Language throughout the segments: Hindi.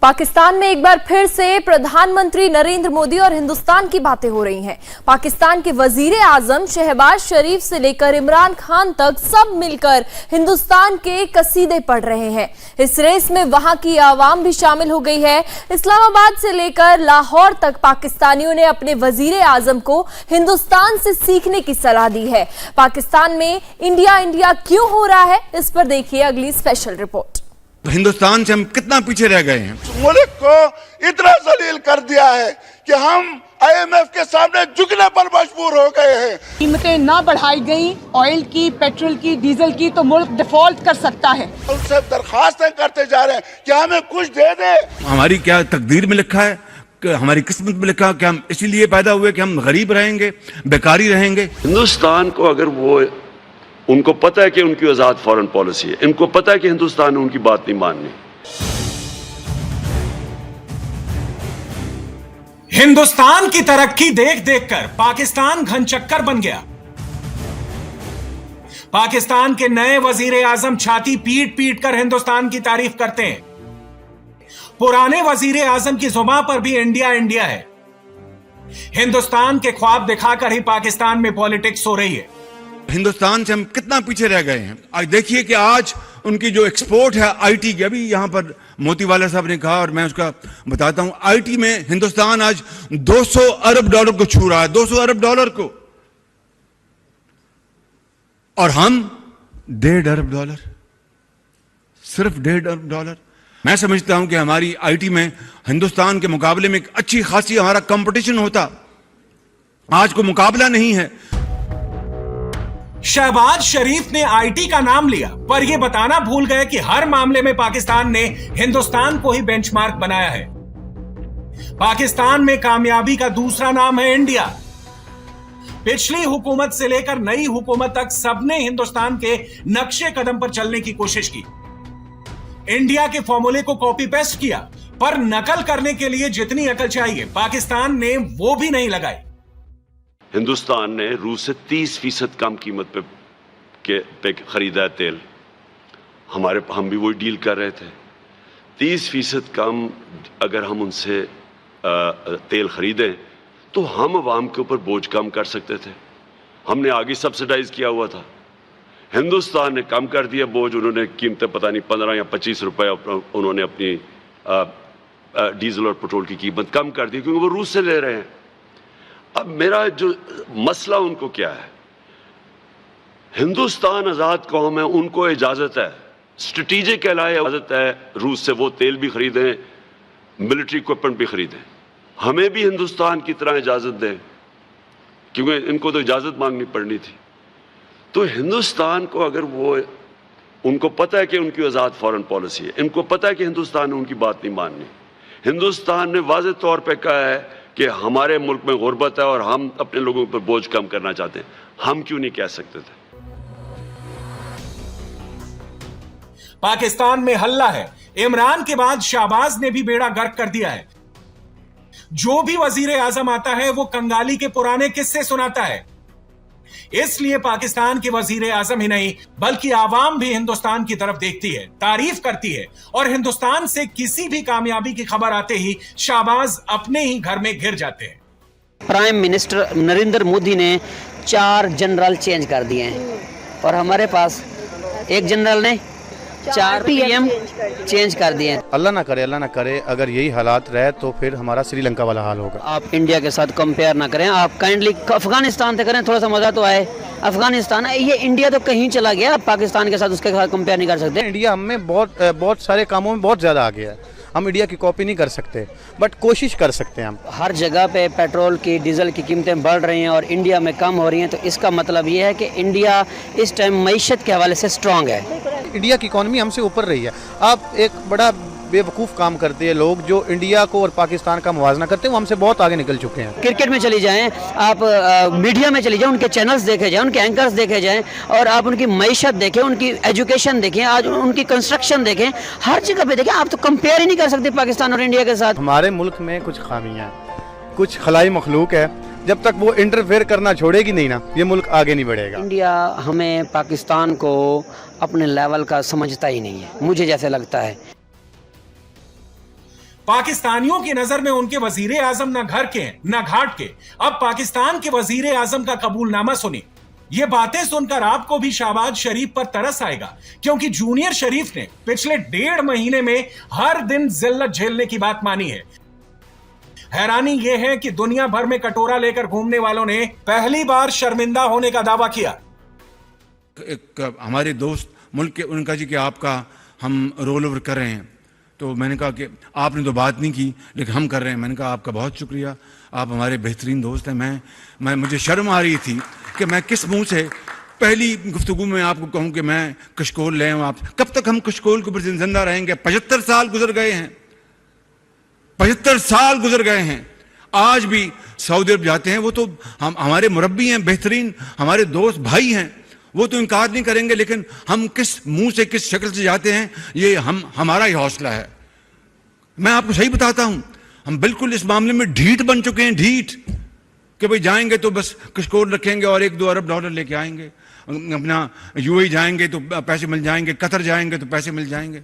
पाकिस्तान में एक बार फिर से प्रधानमंत्री नरेंद्र मोदी और हिंदुस्तान की बातें हो रही हैं। पाकिस्तान के वजीर आजम शहबाज शरीफ से लेकर इमरान खान तक सब मिलकर हिंदुस्तान के कसीदे पढ़ रहे हैं। इस रेस में वहां की आवाम भी शामिल हो गई है। इस्लामाबाद से लेकर लाहौर तक पाकिस्तानियों ने अपने वजीर आजम को हिंदुस्तान से सीखने की सलाह दी है। पाकिस्तान में इंडिया इंडिया क्यों हो रहा है, इस पर देखिए अगली स्पेशल रिपोर्ट। हिंदुस्तान से हम कितना पीछे रह गए हैं। मुल्क को इतना जलील कर दिया है कि हम IMF के सामने झुकने पर मजबूर हो गए हैं। कीमतें ना बढ़ाई गई, ऑयल की, पेट्रोल की, डीजल की, तो मुल्क डिफॉल्ट कर सकता है। उनसे दरखास्तें करते जा रहे हैं कि हमें कुछ दे दे। हमारी क्या तकदीर में लिखा है, हमारी किस्मत में लिखा कि हम इसीलिए पैदा हुए कि हम गरीब रहेंगे, बेकारी रहेंगे। हिंदुस्तान को अगर वो उनको पता है कि उनकी आजाद फॉरेन पॉलिसी है, इनको पता है कि हिंदुस्तान ने उनकी बात नहीं माननी। हिंदुस्तान की तरक्की देख देखकर पाकिस्तान घनचक्कर बन गया। पाकिस्तान के नए वजीर आजम छाती पीट पीट कर हिंदुस्तान की तारीफ करते हैं। पुराने वजीर आजम की जुबान पर भी इंडिया इंडिया है। हिंदुस्तान के ख्वाब दिखाकर ही पाकिस्तान में पॉलिटिक्स हो रही है। हिंदुस्तान से हम कितना पीछे रह गए हैं। आज देखिए कि आज उनकी जो एक्सपोर्ट है IT की, अभी यहां पर मोतीवाला साहब ने कहा और मैं उसका बताता हूं, IT में हिंदुस्तान आज 200 अरब डॉलर को छू रहा है, 200 अरब डॉलर को, और हम 1.5 अरब डॉलर, सिर्फ 1.5 अरब डॉलर। मैं समझता हूं कि हमारी IT में हिंदुस्तान के मुकाबले में एक अच्छी खासी हमारा कंपटीशन होता। आज को मुकाबला नहीं है। शहबाज शरीफ ने IT का नाम लिया, पर यह बताना भूल गए कि हर मामले में पाकिस्तान ने हिंदुस्तान को ही बेंचमार्क बनाया है। पाकिस्तान में कामयाबी का दूसरा नाम है इंडिया। पिछली हुकूमत से लेकर नई हुकूमत तक सबने हिंदुस्तान के नक्शे कदम पर चलने की कोशिश की। इंडिया के फॉर्मूले को कॉपी पेस्ट किया, पर नकल करने के लिए जितनी अकल चाहिए पाकिस्तान ने वो भी नहीं लगाई। हिंदुस्तान ने रूस से 30% कम कीमत पे खरीदा है तेल। हम भी वही डील कर रहे थे। 30% कम अगर हम उनसे तेल खरीदें तो हम आवाम के ऊपर बोझ कम कर सकते थे। हमने आगे सब्सिडाइज किया हुआ था, हिंदुस्तान ने कम कर दिया बोझ। उन्होंने कीमतें पता नहीं 15 या 25 रुपए उन्होंने अपनी डीजल और पेट्रोल की कीमत कम कर दी, क्योंकि वो रूस से ले रहे हैं। अब मेरा जो मसला उनको क्या है, हिंदुस्तान आजाद कौम है, उनको इजाजत है, स्ट्रेटेजिक इजाजत है रूस से वो तेल भी खरीदें, मिलिट्री इक्विपमेंट भी खरीदें। हमें भी हिंदुस्तान की तरह इजाजत दें, क्योंकि इनको तो इजाजत मांगनी पड़नी थी। तो हिंदुस्तान को अगर वो उनको पता है कि उनकी आजाद फॉरेन पॉलिसी है, इनको पता है कि हिंदुस्तान ने उनकी बात नहीं माननी। हिंदुस्तान ने वाज़ेह तौर पे कहा है कि हमारे मुल्क में गुर्बत है और हम अपने लोगों पर बोझ कम करना चाहते हैं। हम क्यों नहीं कह सकते थे? पाकिस्तान में हल्ला है। इमरान के बाद शहबाज ने भी बेड़ा गर्क कर दिया है। जो भी वजीर आजम आता है वो कंगाली के पुराने किस्से सुनाता है। इसलिए पाकिस्तान के वजीर आजम ही नहीं बल्कि आवाम भी हिंदुस्तान की तरफ देखती है, तारीफ करती है, और हिंदुस्तान से किसी भी कामयाबी की खबर आते ही शहबाज अपने ही घर में घिर जाते हैं। प्राइम मिनिस्टर नरेंद्र मोदी ने 4 जनरल चेंज कर दिए हैं और हमारे पास एक जनरल ने 4 PM चेंज कर दिए हैं। अल्लाह ना करे अगर यही हालात रहे तो फिर हमारा श्रीलंका वाला हाल होगा। आप इंडिया के साथ कंपेयर ना करें, आप काइंडली अफगानिस्तान से करें, थोड़ा सा मजा तो आए। अफगानिस्तान है, ये इंडिया तो कहीं चला गया, आप पाकिस्तान के साथ उसके साथ कंपेयर नहीं कर सकते। इंडिया हमें बहुत सारे कामों में बहुत ज़्यादा आगे है। हम इंडिया की कॉपी नहीं कर सकते, बट कोशिश कर सकते हैं हम। हर जगह पे पेट्रोल की, डीजल की कीमतें बढ़ रही हैं और इंडिया में कम हो रही हैं, तो इसका मतलब ये है कि इंडिया इस टाइम मईशत के हवाले से स्ट्रांग है। इंडिया की इकॉनमी हमसे ऊपर रही है। आप एक बड़ा बेवकूफ़ काम करते हैं लोग जो इंडिया को और पाकिस्तान का मुवाजना करते हैं, वो हमसे बहुत आगे निकल चुके हैं। क्रिकेट में चली जाएं, आप मीडिया में चली जाएं, उनके चैनल्स देखे जाएं, उनके एंकर्स देखे जाएं, और आप उनकी मईशत देखें, उनकी एजुकेशन देखें, आज उनकी कंस्ट्रक्शन देखें, हर जगह पे देखें। आप तो कंपेयर ही नहीं कर सकते पाकिस्तान और इंडिया के साथ। हमारे मुल्क में कुछ खामियाँ, कुछ खलाई मखलूक है, जब तक वो इंटरफेयर करना छोड़ेगी नहीं ना, ये मुल्क आगे नहीं बढ़ेगा। इंडिया हमें पाकिस्तान को अपने लेवल का समझता ही नहीं है, मुझे जैसे लगता है। पाकिस्तानियों की नजर में उनके वजीर आजम ना घर के हैं ना घाट के। अब पाकिस्तान के वजीर आजम का कबूलनामा सुनिए। ये बातें सुनकर आपको भी शहबाज शरीफ पर तरस आएगा, क्योंकि जूनियर शरीफ ने पिछले 1.5 महीने में हर दिन जिल्लत झेलने की बात मानी है। हैरानी यह है कि दुनिया भर में कटोरा लेकर घूमने वालों ने पहली बार शर्मिंदा होने का दावा किया। एक हमारे दोस्त मुल्क के उनका जी कि आपका हम रोल ओवर कर रहे हैं, तो मैंने कहा कि आपने तो बात नहीं की लेकिन हम कर रहे हैं। मैंने कहा आपका बहुत शुक्रिया, आप हमारे बेहतरीन दोस्त हैं। मैं मुझे शर्म आ रही थी कि मैं किस मुंह से पहली गुफ्तगू में आपको कहूं कि मैं कशकोल ले आऊं। आप कब तक हम कशकोल के ऊपर जिंदा रहेंगे? 75 साल गुजर गए हैं, 75 साल गुजर गए हैं। आज भी सऊदी अरब जाते हैं, वो तो हमारे मुरब्बी हैं, बेहतरीन हमारे दोस्त भाई हैं, वो तो इनकार नहीं करेंगे। लेकिन हम किस मुंह से किस शक्ल से जाते हैं, ये हमारा ही हौसला है। मैं आपको सही बताता हूं, हम बिल्कुल इस मामले में ढीठ बन चुके हैं, ढीठ कि भाई जाएंगे तो बस कशकोल रखेंगे और $1-2 अरब लेके आएंगे। अपना यूएई जाएंगे तो पैसे मिल जाएंगे, कतर जाएंगे तो पैसे मिल जाएंगे।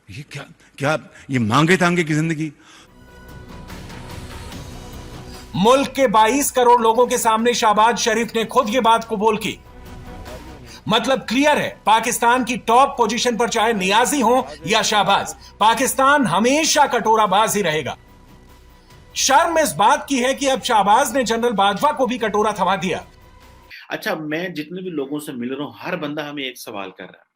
ये क्या ये मांगे तांगे की जिंदगी। मुल्क के 22 करोड़ लोगों के सामने शहबाज शरीफ ने खुद ये बात कबूल की। मतलब क्लियर है, पाकिस्तान की टॉप पोजीशन पर चाहे नियाजी हो या शहबाज, पाकिस्तान हमेशा कटोराबाज ही रहेगा। शर्म इस बात की है कि अब शहबाज ने जनरल बाजवा को भी कटोरा थमा दिया। अच्छा, मैं जितने भी लोगों से मिल रहा हूँ, हर बंदा हमें एक सवाल कर रहा है,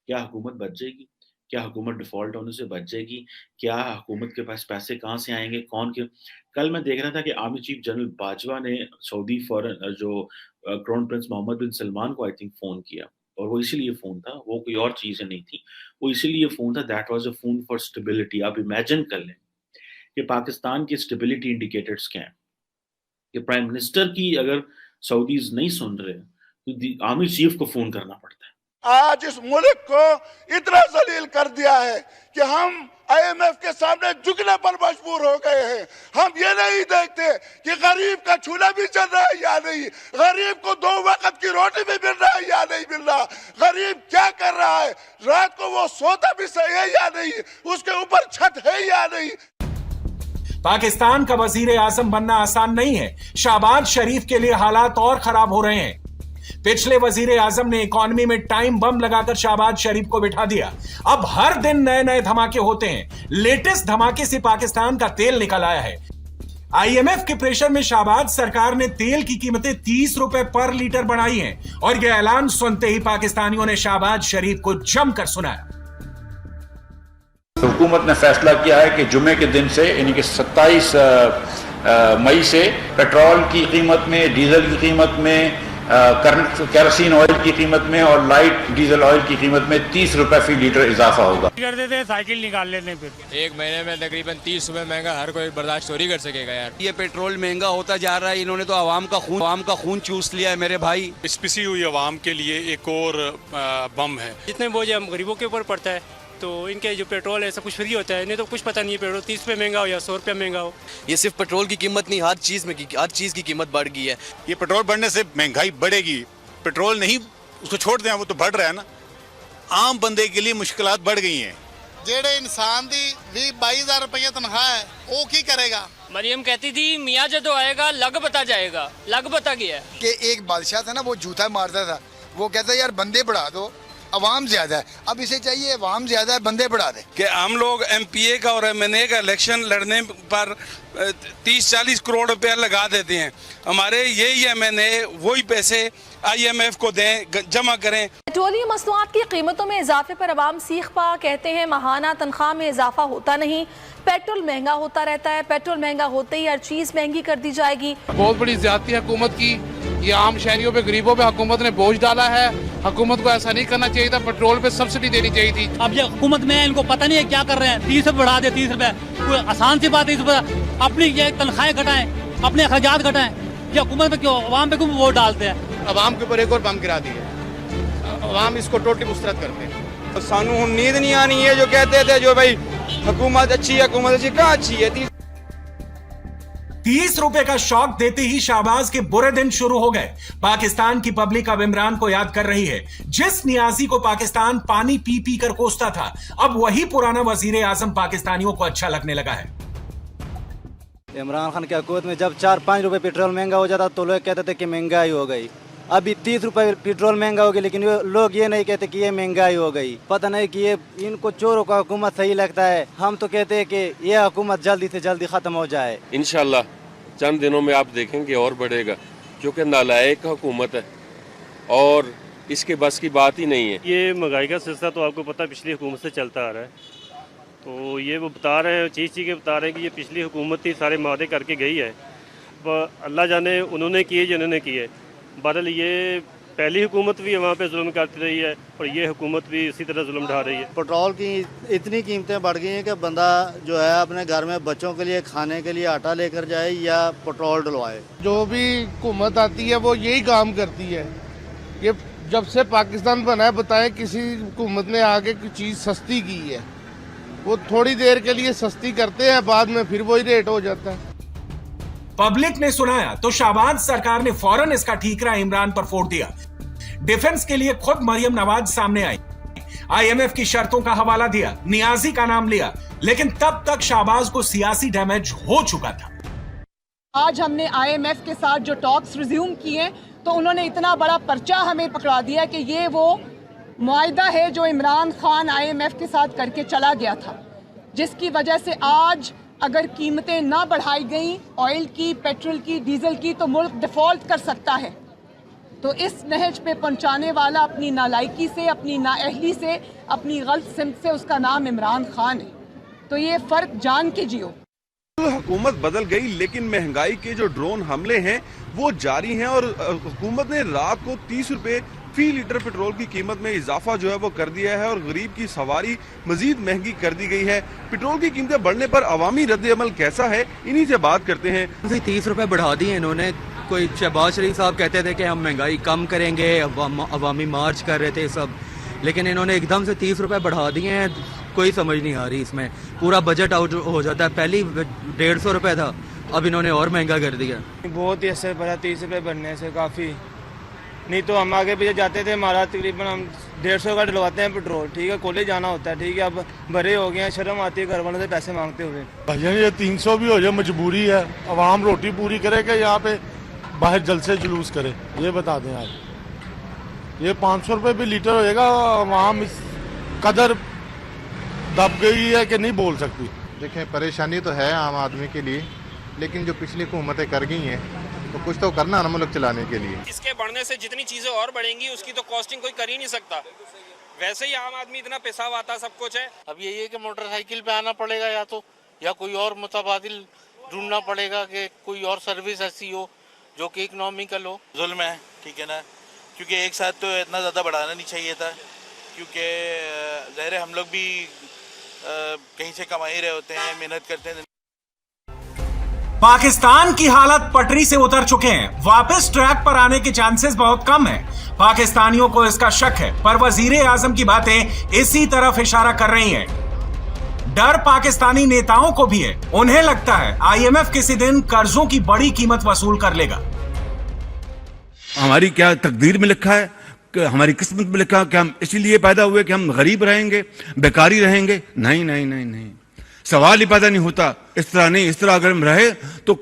क्या हुकूमत बच जाएगी? क्या हुकूमत डिफॉल्ट होने से बच जाएगी? क्या हुकूमत के पास पैसे कहाँ से आएंगे? कौन के? कल मैं देख रहा था कि आर्मी चीफ जनरल बाजवा ने सऊदी फॉरेन जो क्राउन प्रिंस मोहम्मद बिन सलमान को आई थिंक फोन किया, और वो इसीलिए फोन था, वो कोई और चीज नहीं थी, वो इसीलिए फोन था, that was a phone for stability. आप इमेजिन कर लें कि पाकिस्तान के स्टेबिलिटी इंडिकेटर्स क्या हैं, कि प्राइम मिनिस्टर की अगर सऊदीज नहीं सुन रहे तो आर्मी चीफ को फोन करना पड़ता है। आज इस मुल्क को इतना जलील कर दिया है कि हम IMF के सामने झुकने पर मजबूर हो गए हैं। हम ये नहीं देखते कि गरीब का चूल्हा भी चल रहा है या नहीं, गरीब को 2 वक्त की रोटी भी मिल रहा है या नहीं मिल रहा, गरीब क्या कर रहा है, रात को वो सोता भी सही है या नहीं, उसके ऊपर छत है या नहीं। पाकिस्तान का वजीर आजम बनना आसान नहीं है। शहबाज शरीफ के लिए हालात और खराब हो रहे हैं। पिछले वजीर आजम ने इकॉनमी में टाइम बम लगाकर शहबाज शरीफ को बिठा दिया। अब हर दिन नए नए धमाके होते हैं। लेटेस्ट धमाके से पाकिस्तान का तेल निकल आया है। IMF के प्रेशर में शहबाज सरकार ने तेल की कीमतें 30 रुपए पर लीटर बढ़ाई हैं, और यह ऐलान सुनते ही पाकिस्तानियों ने शहबाज शरीफ को जमकर सुनाया। हुकूमत ने फैसला किया है कि जुमे के दिन से यानी कि 27 मई से पेट्रोल की कीमत में, डीजल की कीमत में, केरोसिन ऑयल की कीमत में और लाइट डीजल ऑयल की कीमत में 30 रुपए फी लीटर इजाफा होगा। कर देते हैं, साइकिल निकाल लेते हैं। फिर 1 महीने में तकरीबन 30 रुपए महंगा हर कोई बर्दाश्त थोड़ी कर सकेगा यार। ये पेट्रोल महंगा होता जा रहा है, इन्होंने तो आवाम का खून चूस लिया है मेरे भाई। इस पिसी हुई आवाम के लिए एक और बम है। जितने बोझ हम गरीबों के ऊपर पड़ता है, तो इनके जो पेट्रोल है सब कुछ फ्री होता है, इन्हें तो कुछ पता नहीं है पेट्रोल 30 रुपये महंगा हो या 100 रुपये महंगा हो। ये सिर्फ पेट्रोल की कीमत नहीं, हर चीज़ की कीमत बढ़ गई है। ये पेट्रोल बढ़ने से महंगाई बढ़ेगी, पेट्रोल नहीं उसको छोड़ दें, वो तो बढ़ रहा है ना। आम बंदे के लिए मुश्किलात बढ़ गई हैं। जेड़े इंसान दी 20-22 रुपये तनख्वाह है, वो की करेगा? मरियम कहती थी मियाँ जदों आएगा लग बता जाएगा, लग बता गया कि एक बादशाह था ना, वो जूता मारता था, वो कहता यार बंदे बढ़ा दो, अवाम ज्यादा है। अब इसे चाहिए अवाम ज्यादा है, बंदे बढ़ा दे। कि हम लोग MPA का और MNA का इलेक्शन लड़ने पर 30-40 करोड़ रुपया लगा देते हैं। हमारे यही MNA वही पैसे IMF को दें, जमा करें। पेट्रोलियम मसनूआत की कीमतों में इजाफे पर अवाम सीख पा, कहते हैं माहाना तनख्वाह में इजाफा होता नहीं, पेट्रोल महंगा होता रहता है, पेट्रोल महंगा होते ही हर चीज महंगी कर दी जाएगी। बहुत बड़ी ज्यादती है हुकूमत की, ये आम शहरियों पे, गरीबों पे हुकूमत ने बोझ डाला है। हुकूमत को ऐसा नहीं करना चाहिए था, पेट्रोल पे सब्सिडी देनी चाहिए थी। अब ये हुकूमत में इनको पता नहीं है क्या कर रहे हैं, 30 रुपये बढ़ा दे, 30 रुपये कोई आसान सी बात है। अपनी ये तनख्वाहें घटाएं, अपने अखराजात घटाएं, ये हुकूमत में क्यों, अवाम पे क्यों वोट डालते हैं? अवाम के ऊपर एक और बम गिरा दिए, अवाम इसको टोटली मुस्तरद करते हैं। सानू नींद नहीं आनी है जो कहते थे जो भाई हुकूमत अच्छी है, हुकूमत अच्छी, कहाँ अच्छी है? 30 रुपए का शॉक देते ही शाहबाज के बुरे दिन शुरू हो गए। पाकिस्तान की पब्लिक अब इमरान को याद कर रही है। जिस नियाजी को पाकिस्तान पानी पी पी कर कोसता था, अब वही पुराना वजीर आजम पाकिस्तानियों को अच्छा लगने लगा है। इमरान खान की हुकूमत में जब 4-5 रुपए पेट्रोल महंगा हो जाता तो लोग कहते थे कि महंगाई हो गई। अभी 30 रुपए पेट्रोल महंगा हो गया, लेकिन लोग ये नहीं कहते कि ये महंगाई हो गई। पता नहीं कि ये इनको चोरों का हुकूमत सही लगता है। हम तो कहते हैं कि ये हुकूमत जल्दी से जल्दी खत्म हो जाए। इंशाल्लाह चंद दिनों में आप देखेंगे और बढ़ेगा, क्योंकि नालायक हुकूमत है और इसके बस की बात ही नहीं है। ये महंगाई का सिलसिला तो आपको पता पिछली हुकूमत से चलता आ रहा है, तो ये वो बता रहे हैं, चीज़ के बता रहे हैं कि ये पिछली हुकूमत ही सारे वादे करके गई है। अल्लाह जाने उन्होंने किए जिन्होंने किए। बहरहाल ये पहली हुकूमत भी वहाँ पे जुल्म करती रही है और ये हुकूमत भी इसी तरह जुल्म ढा रही है। पेट्रोल की इतनी कीमतें बढ़ गई हैं कि बंदा जो है अपने घर में बच्चों के लिए खाने के लिए आटा लेकर जाए या पेट्रोल डलवाए। जो भी हुकूमत आती है वो यही काम करती है। ये जब से पाकिस्तान बना है, बताएं किसी हुकूमत ने आगे कोई चीज़ सस्ती की है? वो थोड़ी देर के लिए सस्ती करते हैं, बाद में फिर वही रेट हो जाता है। पब्लिक ने सुनाया तो शाहबाज सरकार ने फौरन इसका ठीकरा इमरान पर फोड़ दिया। डिफेंस के लिए खुद मरियम नवाज सामने आई, IMF की शर्तों का हवाला दिया, नियाजी का नाम लिया, लेकिन तब तक शाहबाज को सियासी डैमेज हो चुका था। आज हमने IMF के साथ जो टॉक्स रिज्यूम किए तो उन्होंने इतना बड़ा पर्चा हमें पकड़ा दिया कि ये वो मुआहिदा है जो इमरान खान IMF के साथ करके चला गया था, जिसकी वजह से आज अगर कीमतें ना बढ़ाई गई ऑयल की, पेट्रोल की, डीजल की, तो मुल्क डिफॉल्ट कर सकता है। तो इस नहज पे पहुंचाने वाला अपनी नालायकी से, अपनी नाअहली से, अपनी गलत सिमत से उसका नाम इमरान खान है। तो ये फ़र्क जान के जियो। हुकूमत बदल गई, लेकिन महंगाई के जो ड्रोन हमले हैं वो जारी हैं और हुकूमत ने रात को 30 रुपए फी लीटर पेट्रोल की कीमत में इजाफा जो है वो कर दिया है और गरीब की सवारी मजीद महंगी कर दी गई है। पेट्रोल की कीमतें बढ़ने पर अवामी रद्द-ए-अमल कैसा है, इन्हीं से बात करते हैं। 30 रुपए बढ़ा दिए इन्होंने। कोई शहबाज शरीफ साहब कहते थे कि हम महंगाई कम करेंगे, अवामी मार्च कर रहे थे सब, लेकिन इन्होंने एकदम से 30 रुपए बढ़ा दिए हैं। कोई समझ नहीं आ रही इसमें। पूरा बजट आउट हो जाता है। पहले 150 रुपए था, अब इन्होंने और महंगा कर दिया। बहुत ही असर पड़ा 30 रुपए बढ़ने से काफ़ी। नहीं तो हम आगे पीछे जाते थे, हमारा तकरीबन हम 150 का डलवाते हैं पेट्रोल। ठीक है, कॉलेज जाना होता है, ठीक है, अब बड़े हो गए हैं, शर्म आती है घर वालों से पैसे मांगते हुए। भाईजान ये 300 भी हो जाए मजबूरी है। अवाम रोटी पूरी करे कि यहाँ पे बाहर जलसे जुलूस करे, ये बता दें आप। ये 500 रुपये भी लीटर होएगा, अवाम इस कदर दब गई है कि नहीं बोल सकती। देखें, परेशानी तो है आम आदमी के लिए, लेकिन जो पिछली हुकूमतें कर गई हैं तो कुछ तो करना ना मुल्क चलाने के लिए। इसके बढ़ने से जितनी चीज़ें और बढ़ेंगी उसकी तो कॉस्टिंग कोई कर ही नहीं सकता। वैसे ही आम आदमी इतना पैसा आता सब कुछ है। अब यही है कि मोटरसाइकिल पे आना पड़ेगा या कोई और मुतबादिल ढूंढना पड़ेगा कि कोई और सर्विस ऐसी हो जो कि इकोनॉमिकल हो। जुल्म है, ठीक है ना, क्योंकि एक साथ तो इतना ज़्यादा बढ़ाना नहीं चाहिए था, क्योंकि ज़ाहिर है हम लोग भी कहीं से कमा ही रहे होते हैं, मेहनत करते हैं। पाकिस्तान की हालत पटरी से उतर चुके हैं। वापस ट्रैक पर आने के चांसेस बहुत कम हैं। पाकिस्तानियों को इसका शक है, पर वजीर आजम की बातें इसी तरफ इशारा कर रही हैं। डर पाकिस्तानी नेताओं को भी है। उन्हें लगता है IMF किसी दिन कर्जों की बड़ी कीमत वसूल कर लेगा। हमारी क्या तकदीर में लिखा है, हमारी किस्मत में लिखा कि हम इसीलिए पैदा हुए कि हम गरीब रहेंगे, बेकारी रहेंगे? नहीं नहीं नहीं नहीं, सवाल ही पैदा नहीं होता। इस तरह नहीं, इस तरह अगर हम रहे तो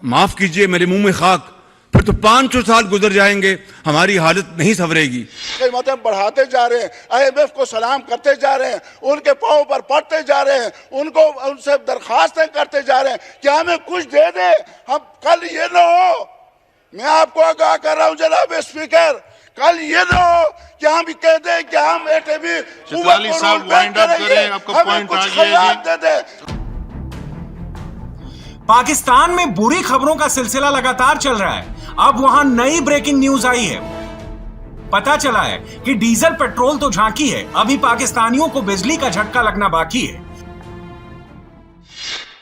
माफ कीजिए मेरे मुंह में खाक, फिर तो 500 साल गुजर जाएंगे, हमारी हालत नहीं संवरेगी। कीमतें बढ़ाते जा रहे हैं, IMF को सलाम करते जा रहे हैं, उनके पांव पर पड़ते जा रहे हैं, उनसे दरखास्तें करते जा रहे हैं कि हमें कुछ दे दे। हम कल ये ना हो, मैं आपको आगाह कर रहा हूं जनाब स्पीकर, कल ये ना हो कि हम भी कह दें कि हम एटमी पाकिस्तान में बुरी खबरों का सिलसिला लगातार चल रहा है। अब वहां नई ब्रेकिंग न्यूज आई है। पता चला है कि डीजल पेट्रोल तो झांकी है, अभी पाकिस्तानियों को बिजली का झटका लगना बाकी है।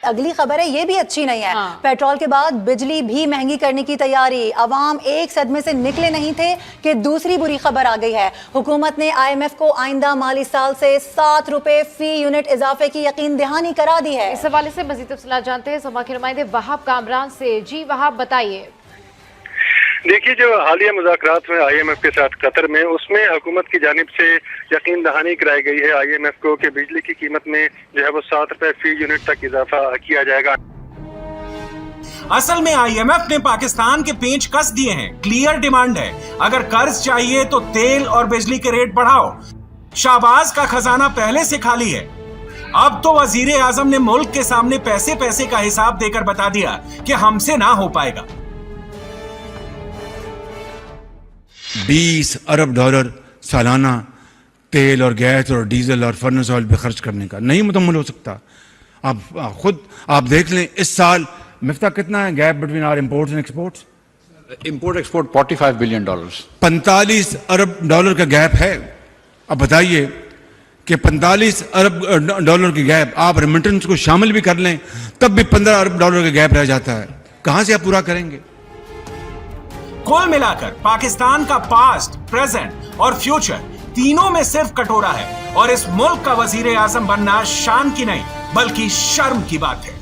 अगली खबर है, ये भी अच्छी नहीं है। पेट्रोल के बाद बिजली भी महंगी करने की तैयारी। अवाम एक सदमे से निकले नहीं थे कि दूसरी बुरी खबर आ गई है। हुकूमत ने IMF को आइंदा माली साल से 7 रुपए फी यूनिट इजाफे की यकीन दहानी करा दी है। इस हवाले से मजीद तफसीलात जानते हैं समा के नुमाइंदे वहाब कामरान से। जी वहाब, बताइए। देखिए, जो हालिया मुज़ाकरात में IMF के साथ कतर में, उसमें हुकूमत की जानिब से यकीन दहानी कराई गई है IMF को कि बिजली की कीमत में जो है वो 7 रुपए फी यूनिट तक इजाफा किया जाएगा। असल में IMF ने पाकिस्तान के पेंच कस दिए हैं। क्लियर डिमांड है, अगर कर्ज चाहिए तो तेल और बिजली के रेट बढ़ाओ। शाहबाज का खजाना पहले से खाली है। अब तो वजीर आजम ने मुल्क के सामने पैसे पैसे का हिसाब देकर बता दिया कि हमसे ना हो पाएगा। 20 अरब डॉलर सालाना तेल और गैस और डीजल और फर्नेस ऑयल पे खर्च करने का नहीं मुकम्मल हो सकता। आप देख लें, इस साल मिफ्ता कितना है gap between our imports and exports? Import export 45 billion dollars, 45 अरब डॉलर का गैप है। अब बताइए कि 45 अरब डॉलर की गैप, आप रेमिटेंस को शामिल भी कर लें तब भी 15 अरब डॉलर का गैप रह जाता है। कहां से आप पूरा करेंगे? कुल मिलाकर पाकिस्तान का पास्ट, प्रेजेंट और फ्यूचर तीनों में सिर्फ कटोरा है और इस मुल्क का वजीर आजम बनना शान की नहीं बल्कि शर्म की बात है।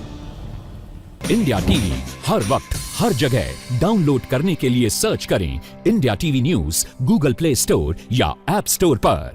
इंडिया टीवी हर वक्त हर जगह डाउनलोड करने के लिए सर्च करें India TV news Google play store या ऐप स्टोर पर।